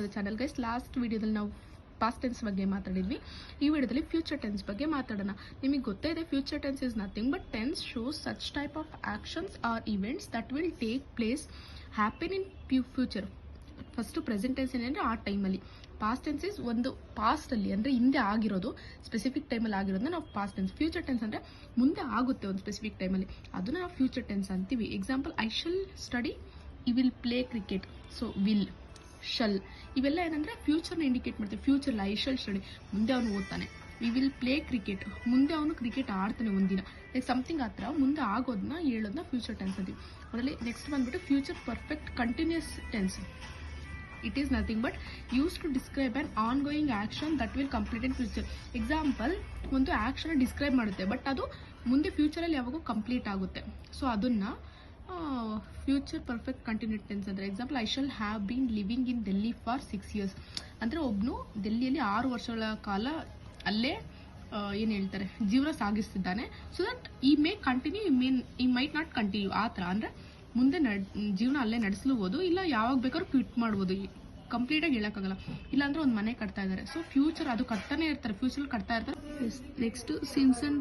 To the channel guys. Last ವಿಡಿಯೋದಲ್ಲಿ ನಾವು past tense ಬಗ್ಗೆ ಮಾತಾಡಿದ್ವಿ. ಈ ವಿಡಿಯೋದಲ್ಲಿ ಫ್ಯೂಚರ್ ಟೆನ್ಸ್ ಬಗ್ಗೆ ಮಾತಾಡೋಣ. ನಿಮಗೆ ಗೊತ್ತೇ ಇದೆ, future tense is nothing but tense shows such type of actions or events that will take place happen in future. First present tense ಏನಂದ್ರೆ ಆ ಟೈಮಲ್ಲಿ, ಪಾಸ್ಟ್ ಟೆನ್ಸ್ ಇಸ್ ಒಂದು ಪಾಸ್ಟ್ ಅಲ್ಲಿ ಅಂದ್ರೆ ಹಿಂದೆ ಆಗಿರೋದು, ಸ್ಪೆಸಿಫಿಕ್ ಟೈಮಲ್ಲಿ ಆಗಿರೋದನ್ನ ನಾವು ಪಾಸ್ಟ್ ಟೆನ್ಸ್. ಫ್ಯೂಚರ್ ಟೆನ್ಸ್ ಅಂದ್ರೆ ಮುಂದೆ ಆಗುತ್ತೆ ಒಂದು ಸ್ಪೆಸಿಫಿಕ್ ಟೈಮಲ್ಲಿ, ಅದನ್ನ ನಾವು ಫ್ಯೂಚರ್ ಟೆನ್ಸ್ ಅಂತೀವಿ. ಎಕ್ಸಾಂಪಲ್, ಐ ಶಲ್ ಸ್ಟಡಿ, ಈ will play cricket. So will, shall ಇವೆಲ್ಲ ಏನಂದ್ರೆ ಫ್ಯೂಚರ್ನ ಇಂಡಿಕೇಟ್ ಮಾಡ್ತೀವಿ. ಫ್ಯೂಚರ್ ಐ ಶಲ್ ಸ್ಟಡಿ, ಮುಂದೆ ಅವನು ಓದ್ತಾನೆ. ವಿ ವಿಲ್ ಪ್ಲೇ ಕ್ರಿಕೆಟ್, ಮುಂದೆ ಅವನು ಕ್ರಿಕೆಟ್ ಆಡ್ತಾನೆ ಒಂದಿನ, ಲೈಕ್ ಸಮಥಿಂಗ್ ಆ ಥರ ಮುಂದೆ ಆಗೋದನ್ನ ಹೇಳೋದನ್ನ ಫ್ಯೂಚರ್ ಟೆನ್ಸ್ ಅಂತೀವಿ. ಅದರಲ್ಲಿ ನೆಕ್ಸ್ಟ್ ಬಂದ್ಬಿಟ್ಟು future perfect continuous tense. It is nothing but use to describe on ongoing action that will complete in future. Example, ಒಂದು ಆಕ್ಷನ್ ಡಿಸ್ಕ್ರೈಬ್ ಮಾಡುತ್ತೆ ಬಟ್ ಅದು ಮುಂದೆ ಫ್ಯೂಚರಲ್ಲಿ ಯಾವಾಗೂ ಕಂಪ್ಲೀಟ್ ಆಗುತ್ತೆ. ಸೊ ಅದನ್ನ ಫ್ಯೂಚರ್ ಪರ್ಫೆಕ್ಟ್ ಕಂಟಿನ್ಯೂಸ್ ಟೆನ್ಸ್ ಅಂದರೆ. Example, I shall have been living in Delhi for 6 years. ಅಂದರೆ ಒಬ್ಬನು ಡೆಲ್ಲಿಯಲ್ಲಿ 6 ವರ್ಷಗಳ ಕಾಲ ಅಲ್ಲೇ ಏನು ಹೇಳ್ತಾರೆ ಜೀವನ ಸಾಗಿಸ್ತಿದ್ದಾನೆ. ಸೊ ದಟ್ ಈ ಮೇ ಕಂಟಿನ್ಯೂ, ಈ ಮೈಟ್ ನಾಟ್ ಕಂಟಿನ್ಯೂ, ಆ ಥರ. ಅಂದರೆ ಮುಂದೆ ಜೀವನ ಅಲ್ಲೇ ನಡೆಸಲೂಬೋದು, ಇಲ್ಲ ಯಾವಾಗ ಬೇಕಾದ್ರೂ ಕ್ವಿಟ್ ಮಾಡ್ಬೋದು. ಕಂಪ್ಲೀಟಾಗಿ ಹೇಳೋಕ್ಕಾಗಲ್ಲ. ಇಲ್ಲಾಂದ್ರೆ ಒಂದು ಮನೆ ಕಟ್ತಾ ಇದ್ದಾರೆ, ಸೊ ಫ್ಯೂಚರ್ ಅದು ಕಟ್ತಾನೆ ಇರ್ತಾರೆ, ಫ್ಯೂಚರ್ ಕಟ್ತಾ ಇರ್ತಾರೆ. Next, since and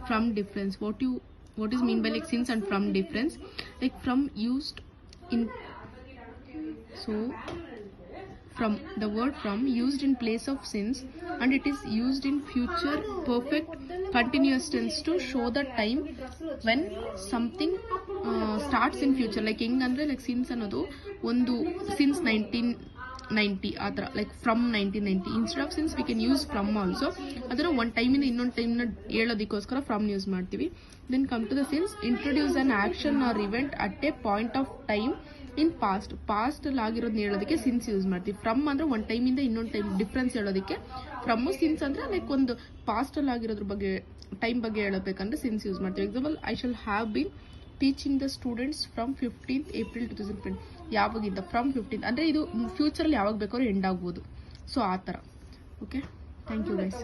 from difference. what is mean by like since and from difference? Like from used in, so from, the word from used in place of since, and it is used in future perfect continuous tense to show the time when something starts in future. like ಹೆಂಗಂದ್ರೆ like since ಅನ್ನೋದು ಒಂದು since 1990 ಆ ಥರ, like from 1990. Instead of since we can use from also. ಅದರ ಒಂದು ಟೈಮಿಂದ ಇನ್ನೊಂದು ಟೈಮ್ನ ಹೇಳೋದಕ್ಕೋಸ್ಕರ ಫ್ರಮ್ ಯೂಸ್ ಮಾಡ್ತೀವಿ. Then come to the since, introduce an action or event at a point of time in past ಅಲ್ಲಿ ಆಗಿರೋದನ್ನ ಹೇಳೋದಕ್ಕೆ ಸಿನ್ಸ್ ಯೂಸ್ ಮಾಡ್ತೀವಿ. ಫ್ರಮ್ ಅಂದ್ರೆ ಒಂದು ಟೈಮಿಂದ ಇನ್ನೊಂದು ಟೈಮ್ ಡಿಫ್ರೆನ್ಸ್ ಹೇಳೋದಕ್ಕೆ ಫ್ರಮ್ಮು. ಸಿನ್ಸ್ ಅಂದ್ರೆ ಲೈಕ್ ಒಂದು ಪಾಸ್ಟ್ ಅಲ್ಲಿ ಆಗಿರೋದ್ರ ಬಗ್ಗೆ, ಟೈಮ್ ಬಗ್ಗೆ ಹೇಳಬೇಕಂದ್ರೆ ಸಿನ್ಸ್ ಯೂಸ್ ಮಾಡ್ತೀವಿ. Example, I shall have bean teaching the students from 15th April 2020. ಯಾವಾಗಿಂದ? From 15th. ಅಂದರೆ ಇದು ಫ್ಯೂಚರಲ್ಲಿ ಯಾವಾಗ ಬೇಕಾದ್ರೂ ಎಂಡ್ ಆಗ್ಬೋದು. ಸೊ ಆ ಥರ. Okay, thank you guys.